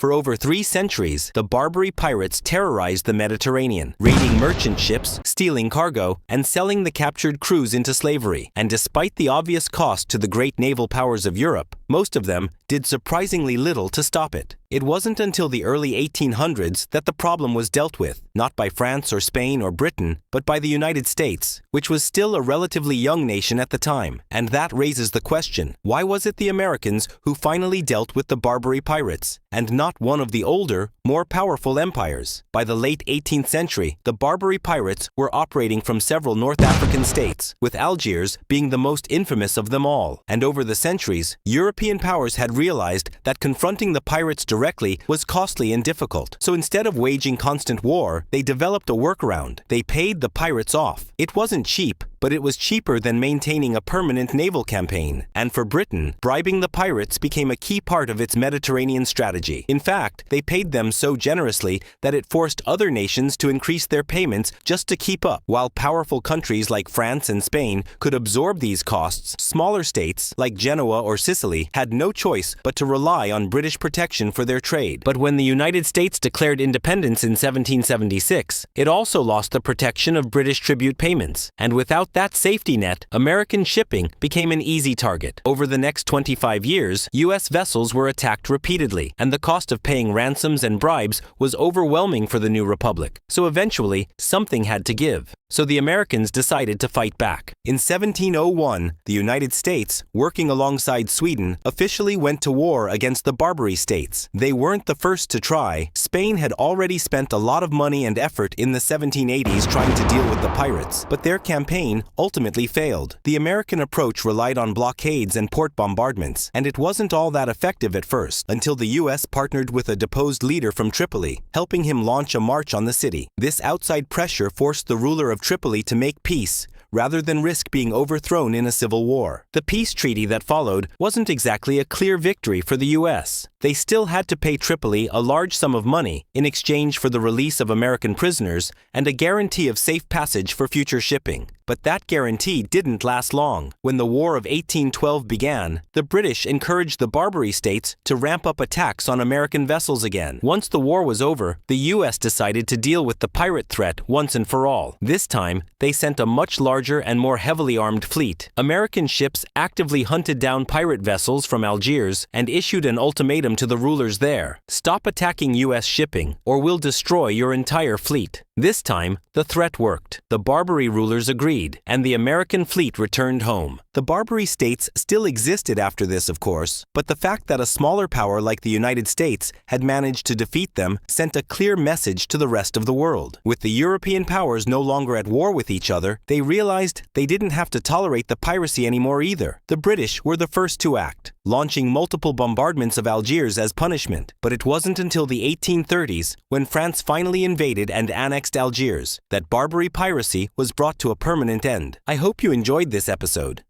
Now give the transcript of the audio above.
For over 3 centuries, the Barbary Pirates terrorized the Mediterranean, raiding merchant ships, stealing cargo, and selling the captured crews into slavery. And despite the obvious cost to the great naval powers of Europe, most of them did surprisingly little to stop it. It wasn't until the early 1800s that the problem was dealt with, not by France or Spain or Britain, but by the United States, which was still a relatively young nation at the time. And that raises the question, why was it the Americans who finally dealt with the Barbary Pirates, and not one of the older, more powerful empires? By the late 18th century, the Barbary Pirates were operating from several North African states, with Algiers being the most infamous of them all. And over the centuries, European powers had realized that confronting the pirates directly was costly and difficult. So instead of waging constant war, they developed a workaround. They paid the pirates off. It wasn't cheap, but it was cheaper than maintaining a permanent naval campaign. And for Britain, bribing the pirates became a key part of its Mediterranean strategy. In fact, they paid them so generously that it forced other nations to increase their payments just to keep up. While powerful countries like France and Spain could absorb these costs, smaller states like Genoa or Sicily had no choice but to rely on British protection for their trade. But when the United States declared independence in 1776, it also lost the protection of British tribute payments. And without that safety net, American shipping became an easy target. Over the next 25 years, U.S. vessels were attacked repeatedly, and the cost of paying ransoms and bribes was overwhelming for the new republic. So eventually, something had to give. So the Americans decided to fight back. In 1701, the United States, working alongside Sweden, officially went to war against the Barbary states. They weren't the first to try. Spain had already spent a lot of money and effort in the 1780s trying to deal with the pirates, but their campaign ultimately failed. The American approach relied on blockades and port bombardments, and it wasn't all that effective at first, until the U.S. partnered with a deposed leader from Tripoli, helping him launch a march on the city. This outside pressure forced the ruler of Tripoli to make peace, rather than risk being overthrown in a civil war. The peace treaty that followed wasn't exactly a clear victory for the U.S. They still had to pay Tripoli a large sum of money in exchange for the release of American prisoners and a guarantee of safe passage for future shipping. But that guarantee didn't last long. When the War of 1812 began, the British encouraged the Barbary states to ramp up attacks on American vessels again. Once the war was over, the U.S. decided to deal with the pirate threat once and for all. This time, they sent a much larger and more heavily armed fleet. American ships actively hunted down pirate vessels from Algiers and issued an ultimatum to the rulers there: stop attacking U.S. shipping, or we'll destroy your entire fleet. This time, the threat worked. The Barbary rulers agreed, and the American fleet returned home. The Barbary states still existed after this, of course, but the fact that a smaller power like the United States had managed to defeat them sent a clear message to the rest of the world. With the European powers no longer at war with each other, they realized they didn't have to tolerate the piracy anymore either. The British were the first to act, launching multiple bombardments of Algiers as punishment. But it wasn't until the 1830s, when France finally invaded and annexed Algiers, that Barbary piracy was brought to a permanent end. I hope you enjoyed this episode.